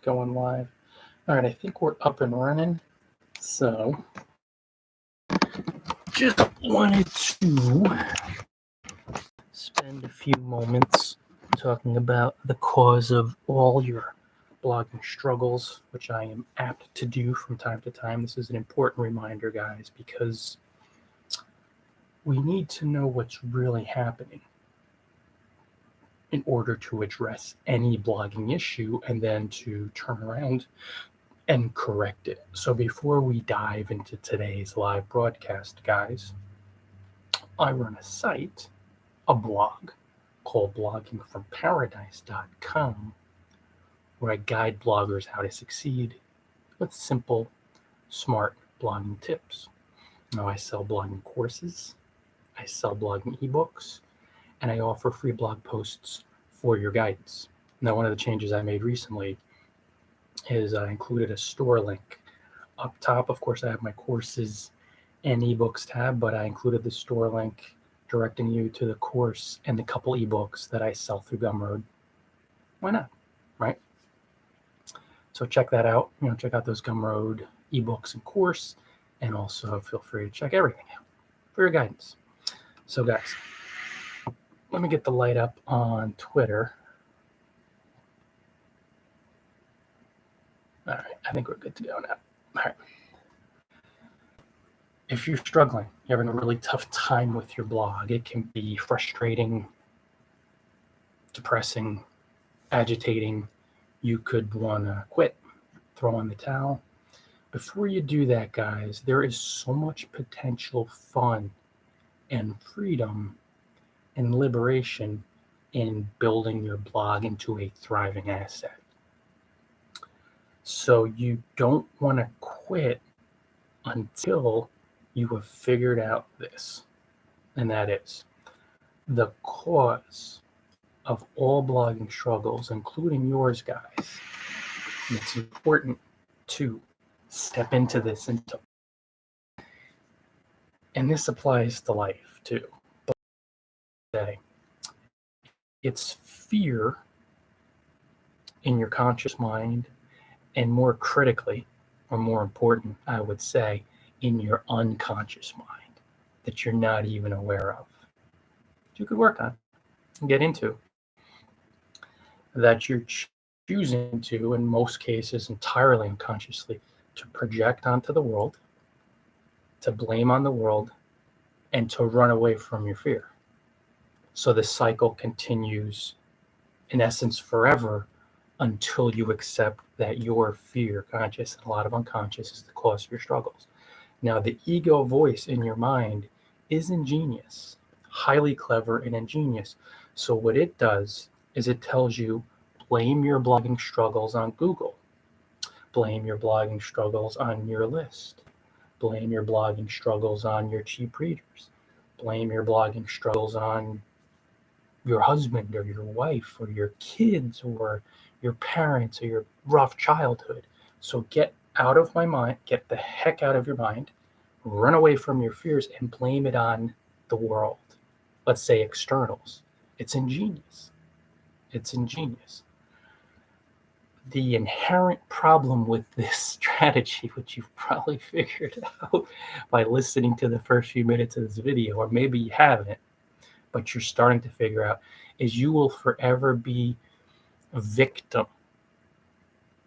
going live. All right, I think we're up and running. So, just wanted to spend a few moments talking about the cause of all your blogging struggles, which I am apt to do from time to time. This is an important reminder, guys, because we need to know what's really happening in order to address any blogging issue and then to turn around and correct it. So before we dive into today's live broadcast, guys, I run a site, a blog called bloggingfromparadise.com, where I guide bloggers how to succeed with simple, smart blogging tips. Now, I sell blogging courses, I sell blogging ebooks, and I offer free blog posts for your guidance. Now, one of the changes I made recently is I included a store link up top. Of course, I have my courses and ebooks tab, but I included the store link directing you to the course and the couple ebooks that I sell through Gumroad. Why not, right? So check that out. Check out those Gumroad ebooks and course, and also feel free to check everything out for your guidance. So, guys, let me get the light up on Twitter. All right, I think we're good to go now. All right. If you're struggling, you're having a really tough time with your blog, it can be frustrating, depressing, agitating. You could want to quit, throw in the towel. Before you do that, guys, there is so much potential fun and freedom and liberation in building your blog into a thriving asset. So you don't want to quit until you have figured out this, and that is the cause of all blogging struggles, including yours, guys. And it's important to step into this and this applies to life too. But today, it's fear in your conscious mind, and more critically, or more important, I would say, in your unconscious mind that you're not even aware of. You could work on and get into that you're choosing to, in most cases, entirely unconsciously, to project onto the world, to blame on the world, and to run away from your fear. So the cycle continues, in essence, forever until you accept that your fear, conscious and a lot of unconscious, is the cause of your struggles. Now, the ego voice in your mind is ingenious, highly clever and ingenious. So what it does is it tells you, blame your blogging struggles on Google. Blame your blogging struggles on your list. Blame your blogging struggles on your cheap readers. Blame your blogging struggles on your husband or your wife or your kids or your parents or your rough childhood. So get out of my mind, get the heck out of your mind, run away from your fears and blame it on the world. Let's say externals. It's ingenious. It's ingenious. The inherent problem with this strategy, which you've probably figured out by listening to the first few minutes of this video, or maybe you haven't, but you're starting to figure out, is you will forever be a victim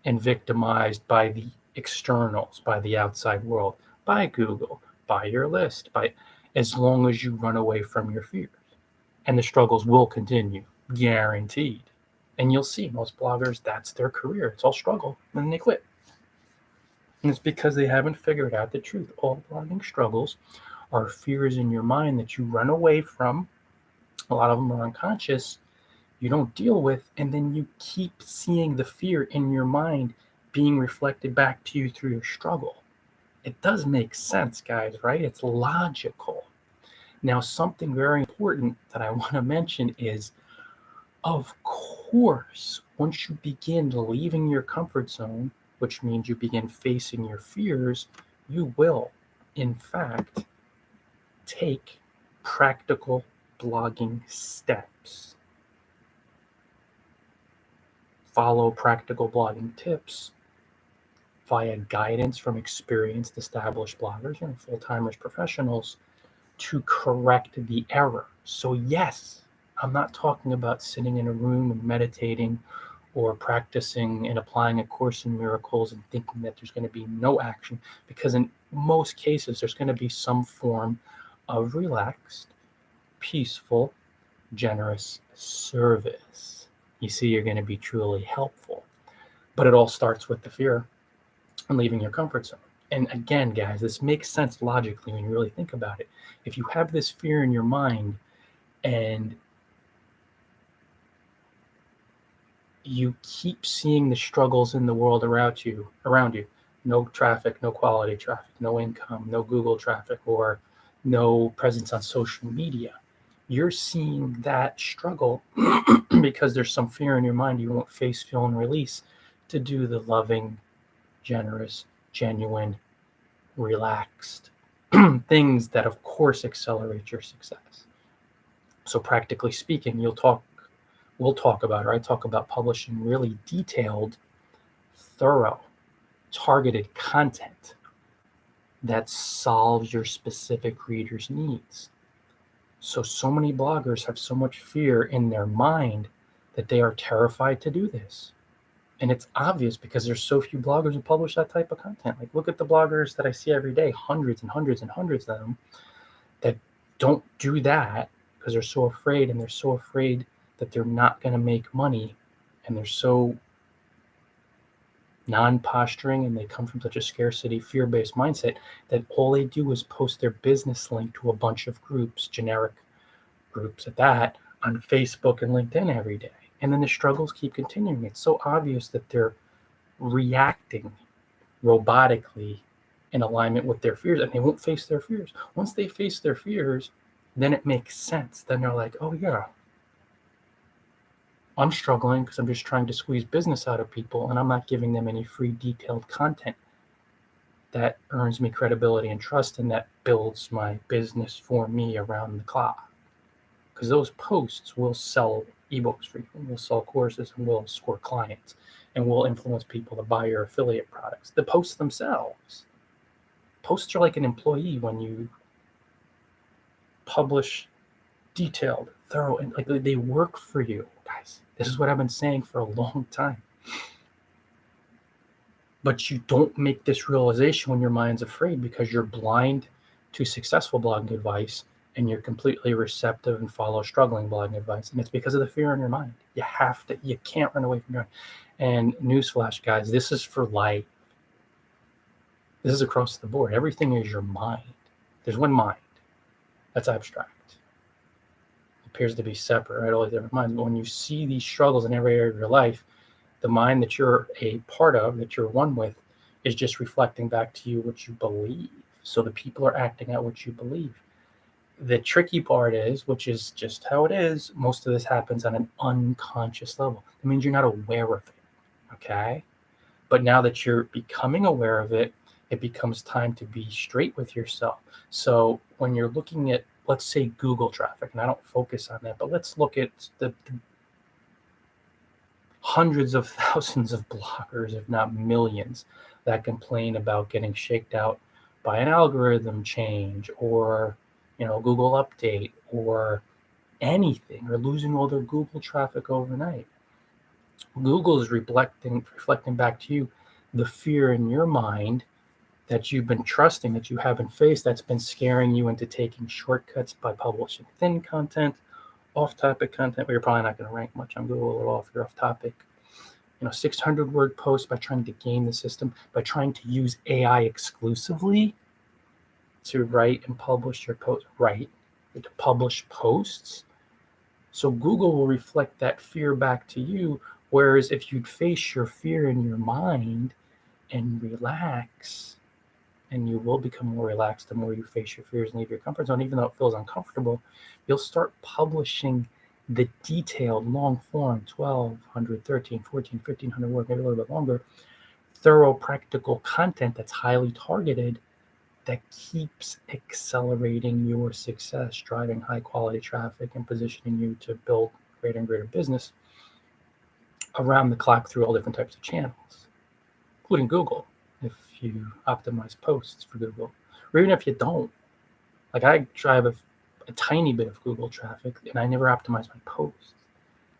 and victimized by the externals, by the outside world, by Google, by your list, as long as you run away from your fears. And the struggles will continue, guaranteed. And you'll see most bloggers, that's their career. It's all struggle, and then they quit. And it's because they haven't figured out the truth. All blogging struggles are fears in your mind that you run away from. A lot of them are unconscious, you don't deal with, and then you keep seeing the fear in your mind being reflected back to you through your struggle. It does make sense, guys, right? It's logical. Now, something very important that I want to mention is, of course, once you begin leaving your comfort zone, which means you begin facing your fears, you will, in fact, take practical blogging steps. follow practical blogging tips via guidance from experienced established bloggers, full-timers, professionals, to correct the error. So yes, I'm not talking about sitting in a room and meditating or practicing and applying A Course in Miracles and thinking that there's going to be no action, because in most cases there's going to be some form of relaxed, peaceful, generous service. You see, you're going to be truly helpful. But it all starts with the fear and leaving your comfort zone. And again, guys, this makes sense logically when you really think about it. If you have this fear in your mind and you keep seeing the struggles in the world around you, no traffic, no quality traffic, no income, no Google traffic, or no presence on social media, you're seeing that struggle because there's some fear in your mind you won't face, feel, and release to do the loving, generous, genuine, relaxed things that of course accelerate your success. So practically speaking, we'll talk about, or I talk about publishing really detailed, thorough, targeted content that solves your specific reader's needs. So many bloggers have so much fear in their mind that they are terrified to do this. And it's obvious because there's so few bloggers who publish that type of content. Like, look at the bloggers that I see every day, hundreds and hundreds and hundreds of them, that don't do that because they're so afraid, and they're so afraid that they're not going to make money, and they're so non-posturing, and they come from such a scarcity, fear-based mindset that all they do is post their business link to a bunch of groups, generic groups at that, on Facebook and LinkedIn every day. And then the struggles keep continuing. It's so obvious that they're reacting robotically in alignment with their fears, and they won't face their fears. Once they face their fears, then it makes sense. Then they're like, oh yeah, I'm struggling because I'm just trying to squeeze business out of people, and I'm not giving them any free detailed content that earns me credibility and trust, and that builds my business for me around the clock. Because those posts will sell ebooks for you, and will sell courses, and will score clients, and will influence people to buy your affiliate products. The posts themselves. Posts are like an employee. When you publish detailed, thorough, and like they work for you, guys. This is what I've been saying for a long time. But you don't make this realization when your mind's afraid, because you're blind to successful blogging advice, and you're completely receptive and follow struggling blogging advice. And it's because of the fear in your mind. You can't run away from your mind. And newsflash, guys, this is for life. This is across the board. Everything is your mind. There's one mind. That's abstract. It appears to be separate, right? All these different minds. But when you see these struggles in every area of your life, the mind that you're a part of, that you're one with, is just reflecting back to you what you believe. So the people are acting out what you believe. The tricky part is, which is just how it is, most of this happens on an unconscious level. It means you're not aware of it, okay? But now that you're becoming aware of it, it becomes time to be straight with yourself. So when you're looking at, let's say, Google traffic, and I don't focus on that, but let's look at the hundreds of thousands of bloggers, if not millions, that complain about getting shaked out by an algorithm change, or Google update, or anything, or losing all their Google traffic overnight. Google is reflecting back to you the fear in your mind that you've been trusting, that you haven't faced, that's been scaring you into taking shortcuts by publishing thin content, off-topic content, where you're probably not going to rank much on Google at all if you're off-topic. 600-word posts, by trying to game the system, by trying to use AI exclusively to write and publish your posts, to publish posts. So Google will reflect that fear back to you. Whereas if you'd face your fear in your mind and relax, and you will become more relaxed the more you face your fears and leave your comfort zone, even though it feels uncomfortable, you'll start publishing the detailed, long form, 1,200, 13, 14, 1,500 word, maybe a little bit longer, thorough, practical content that's highly targeted, that keeps accelerating your success, driving high quality traffic, and positioning you to build greater and greater business. around the clock through all different types of channels, including Google, if you optimize posts for Google, or even if you don't. Like I drive a tiny bit of Google traffic and I never optimize my posts.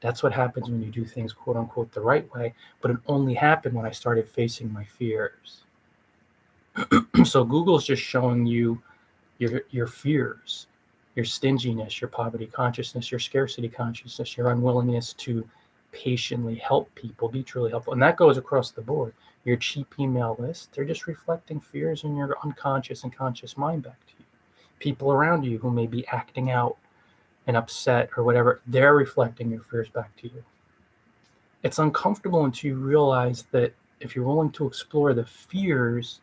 That's what happens when you do things quote unquote the right way, but it only happened when I started facing my fears. So Google's just showing you your fears, your stinginess, your poverty consciousness, your scarcity consciousness, your unwillingness to patiently help people, be truly helpful. And that goes across the board. Your cheap email list, they're just reflecting fears in your unconscious and conscious mind back to you. People around you who may be acting out and upset or whatever, they're reflecting your fears back to you. It's uncomfortable until you realize that if you're willing to explore the fears,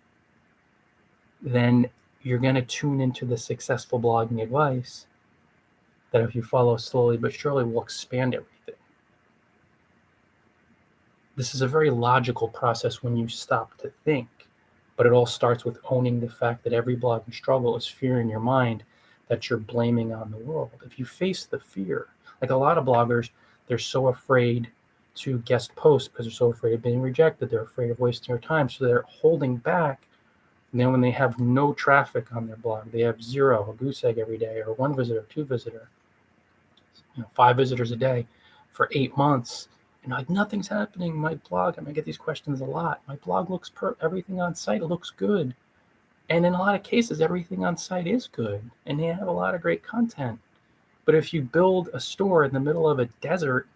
then you're going to tune into the successful blogging advice that if you follow slowly but surely will expand everything. This is a very logical process when you stop to think, but it all starts with owning the fact that every blogging struggle is fear in your mind that you're blaming on the world. If you face the fear, like a lot of bloggers, they're so afraid to guest post because they're so afraid of being rejected. They're afraid of wasting their time. So they're holding back. And then when they have no traffic on their blog, they have zero, a goose egg every day, or one visitor, two visitor, 5 visitors a day for 8 months. And like nothing's happening. My blog, I get these questions a lot. My blog looks everything on site looks good. And in a lot of cases, everything on site is good. And they have a lot of great content. But if you build a store in the middle of a desert,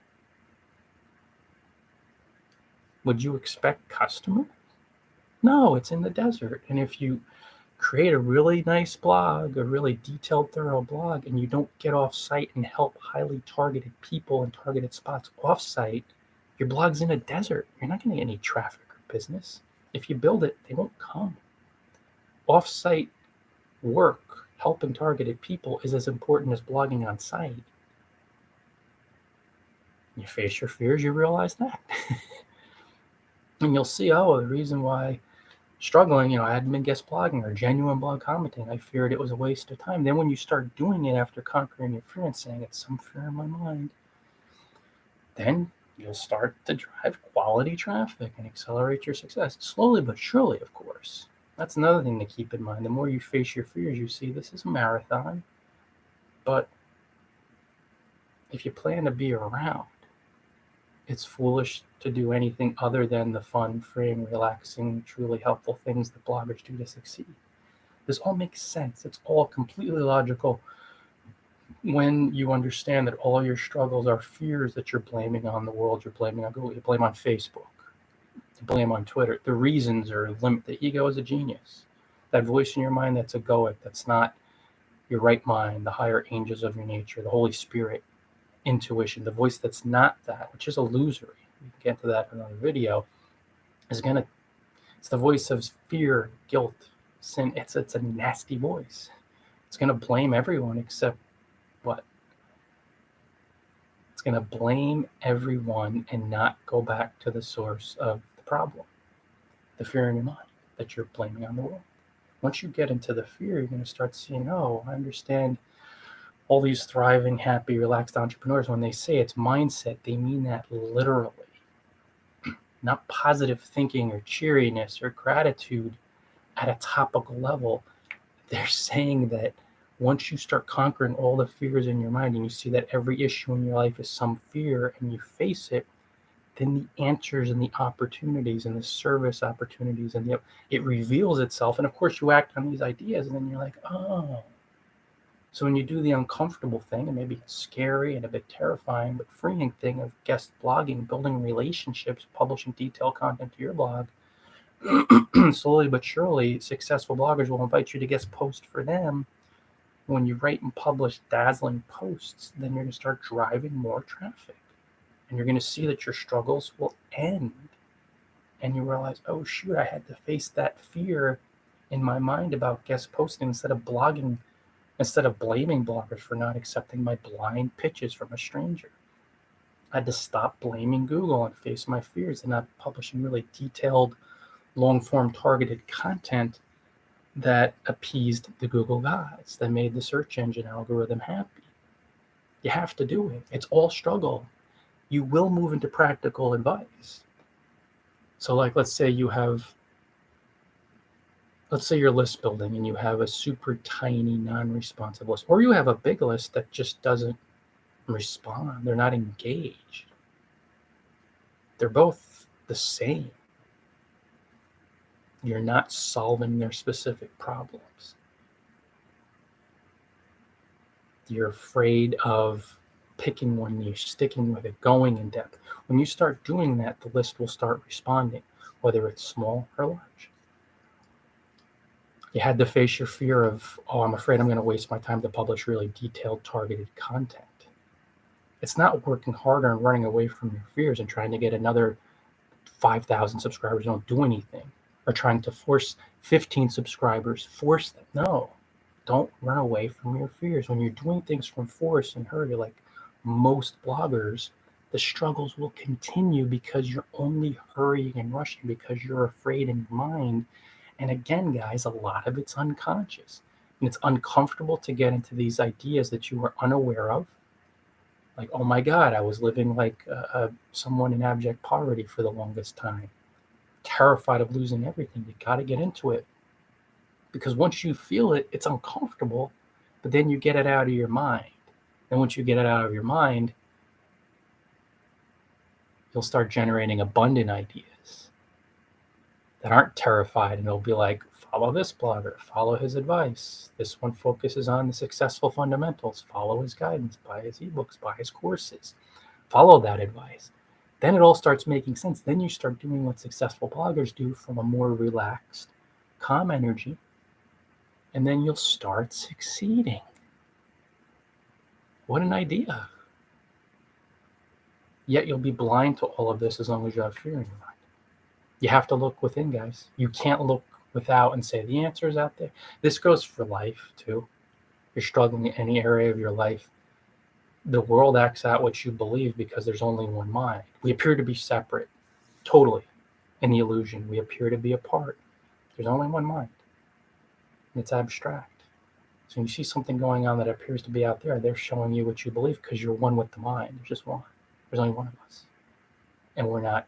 would you expect customers? No, it's in the desert. And if you create a really nice blog, a really detailed, thorough blog, and you don't get off site and help highly targeted people in targeted spots off site, your blog's in a desert. You're not going to get any traffic or business. If you build it, they won't come. Off site work, helping targeted people, is as important as blogging on site. You face your fears, you realize that. And you'll see, the reason why struggling, I hadn't been guest blogging or genuine blog commenting. I feared it was a waste of time. Then when you start doing it after conquering your fear and saying it's some fear in my mind, then you'll start to drive quality traffic and accelerate your success. Slowly but surely, of course. That's another thing to keep in mind. The more you face your fears, you see this is a marathon. But if you plan to be around, it's foolish to do anything other than the fun, freeing, relaxing, truly helpful things that bloggers do to succeed. This all makes sense. It's all completely logical when you understand that all your struggles are fears that you're blaming on the world, you're blaming on Google, you blame on Facebook, you blame on Twitter. The reasons are the ego is a genius. That voice in your mind that's egoic, that's not your right mind, the higher angels of your nature, the Holy Spirit, intuition, the voice that's not that, which is illusory. We can get to that in another video. It's the voice of fear, guilt, sin. It's a nasty voice. It's gonna blame everyone except what? It's gonna blame everyone and not go back to the source of the problem, the fear in your mind that you're blaming on the world. Once you get into the fear, you're gonna start seeing, I understand. All these thriving, happy, relaxed entrepreneurs, when they say it's mindset, they mean that literally. Not positive thinking or cheeriness or gratitude at a topical level. They're saying that once you start conquering all the fears in your mind and you see that every issue in your life is some fear and you face it, then the answers and the opportunities and the service opportunities and it reveals itself. And of course you act on these ideas and then you're like, So when you do the uncomfortable thing, and maybe it's scary and a bit terrifying, but freeing thing of guest blogging, building relationships, publishing detailed content to your blog, slowly but surely, successful bloggers will invite you to guest post for them. When you write and publish dazzling posts, then you're going to start driving more traffic. And you're going to see that your struggles will end. And you realize, oh, shoot, I had to face that fear in my mind about guest posting instead of blogging. Instead of blaming bloggers for not accepting my blind pitches from a stranger. I had to stop blaming Google and face my fears and not publishing really detailed, long-form targeted content that appeased the Google gods, that made the search engine algorithm happy. You have to do it. It's all struggle. you will move into practical advice. So like, let's say you're list building and you have a super tiny non-responsive list, or you have a big list that just doesn't respond. They're not engaged. They're both the same. You're not solving their specific problems. You're afraid of picking one niche, sticking with it, going in depth. When you start doing that, the list will start responding, whether it's small or large. You had to face your fear of, oh, I'm afraid I'm going to waste my time to publish really detailed, targeted content. It's not working harder and running away from your fears and trying to get another 5,000 subscribers, don't do anything, or trying to force 15 subscribers, force them. No, don't run away from your fears. When you're doing things from force and hurry, like most bloggers, the struggles will continue because you're only hurrying and rushing because you're afraid in your mind. And again, guys, a lot of it's unconscious. And it's uncomfortable to get into these ideas that you were unaware of. Like, oh my God, I was living like someone in abject poverty for the longest time, terrified of losing everything. You got to get into it. Because once you feel it, it's uncomfortable, but then you get it out of your mind. And once you get it out of your mind, you'll start generating abundant ideas that aren't terrified. And it'll be like, follow this blogger, follow his advice. This one focuses on the successful fundamentals. Follow his guidance, buy his ebooks, buy his courses, follow that advice. Then it all starts making sense. Then you start doing what successful bloggers do from a more relaxed, calm energy. And then you'll start succeeding. What an idea. Yet you'll be blind to all of this as long as you have fear in your mind. You have to look within, guys. You can't look without and say the answer is out there. This goes for life too. You're struggling in any area of your life. The world acts out what you believe because there's only one mind. We appear to be separate, totally, in the illusion. We appear to be apart. There's only one mind. And it's abstract. So when you see something going on that appears to be out there, they're showing you what you believe because you're one with the mind. There's just one. There's only one of us. And we're not.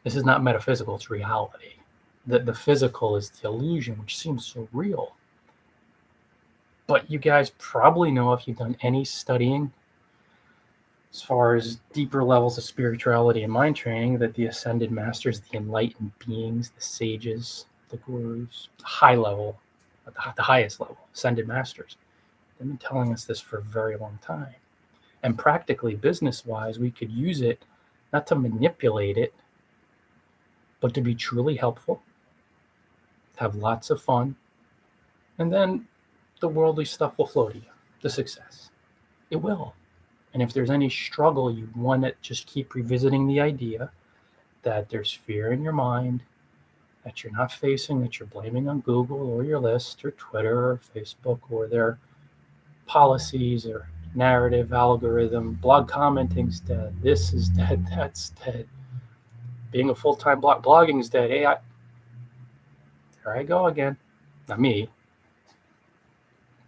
This is not metaphysical, it's reality. The physical is the illusion, which seems so real. But you guys probably know, if you've done any studying as far as deeper levels of spirituality and mind training, that the ascended masters, the enlightened beings, the sages, the gurus, high level, at the highest level, ascended masters, they've been telling us this for a very long time. And practically, business-wise, we could use it not to manipulate it, but to be truly helpful, to have lots of fun, and then the worldly stuff will flow to you, the success. It will. And if there's any struggle, you want to just keep revisiting the idea that there's fear in your mind, that you're not facing, that you're blaming on Google or your list or Twitter or Facebook or their policies or narrative, algorithm, blog commenting's dead, this is dead, that's dead. Being a full-time blogging is dead. Hey, there I go again. Not me.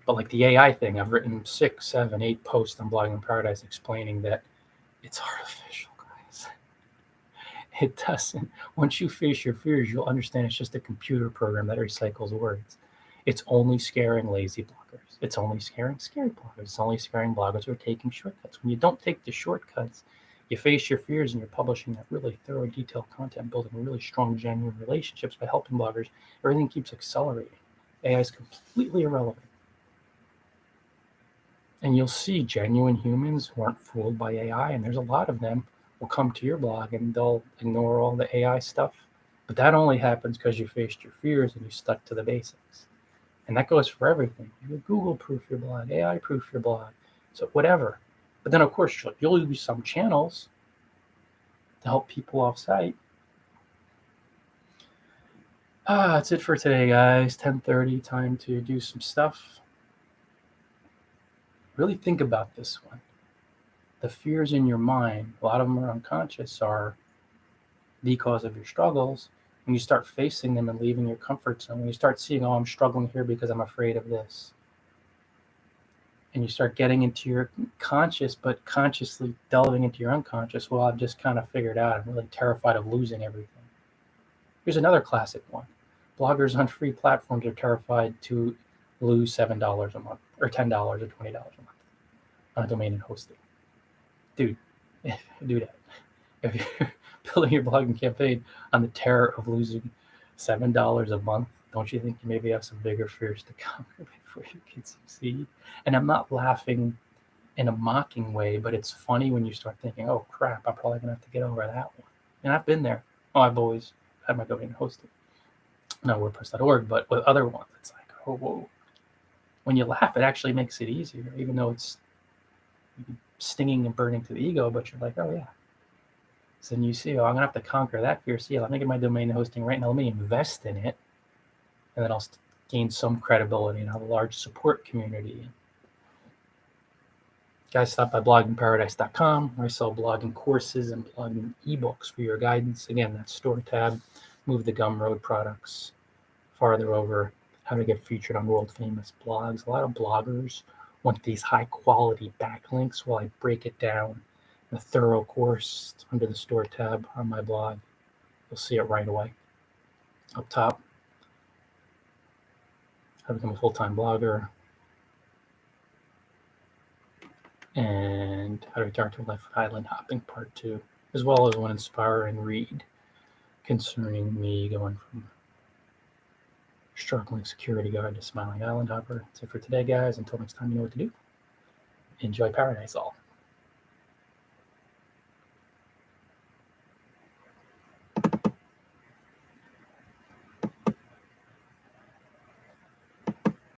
But like the AI thing, I've written 6, 7, 8 posts on Blogging Paradise explaining that it's artificial, guys. It doesn't. Once you face your fears, you'll understand it's just a computer program that recycles words. It's only scaring lazy bloggers. It's only scaring scary bloggers. It's only scaring bloggers who are taking shortcuts. When you don't take the shortcuts, you face your fears and you're publishing that really thorough, detailed content, building really strong, genuine relationships by helping bloggers. Everything keeps accelerating. AI is completely irrelevant. And you'll see genuine humans who aren't fooled by AI, and there's a lot of them, will come to your blog and they'll ignore all the AI stuff. But that only happens because you faced your fears and you stuck to the basics. And that goes for everything. You Google-proof your blog, AI-proof your blog, so whatever. But then, of course, you'll use some channels to help people off-site. That's it for today, guys. 10:30, time to do some stuff. Really think about this one. The fears in your mind, a lot of them are unconscious, are the cause of your struggles. When you start facing them and leaving your comfort zone, when you start seeing, oh, I'm struggling here because I'm afraid of this, and you start getting into your conscious, but consciously delving into your unconscious. Well, I've just kind of figured out I'm really terrified of losing everything. Here's another classic one. Bloggers on free platforms are terrified to lose $7 a month or $10 or $20 a month on domain and hosting. Dude, do that. If you're building your blogging campaign on the terror of losing $7 a month, don't you think you maybe have some bigger fears to conquer before you can succeed? And I'm not laughing in a mocking way, but it's funny when you start thinking, oh crap, I'm probably gonna have to get over that one. And I've been there. Oh, I've always had my domain hosted. Not WordPress.org, but with other ones, it's like, oh, whoa. When you laugh, it actually makes it easier, even though it's stinging and burning to the ego, but you're like, oh yeah. So then you see, oh, I'm gonna have to conquer that fear. See, let me get my domain hosting right now. Let me invest in it, and then I'll gain some credibility and have a large support community. Guys, stop by bloggingparadise.com, where I sell blogging courses and blogging ebooks for your guidance. Again, that store tab, Move the Gumroad products farther over, how to get featured on world famous blogs. A lot of bloggers want these high quality backlinks while I break it down in a thorough course. It's under the store tab on my blog. You'll see it right away. Up top, how to become a full-time blogger, and how to return to life of island hopping part 2, as well as one inspiring read concerning me going from struggling security guard to smiling island hopper. That's it for today, guys. Until next time, you know what to do. Enjoy paradise all.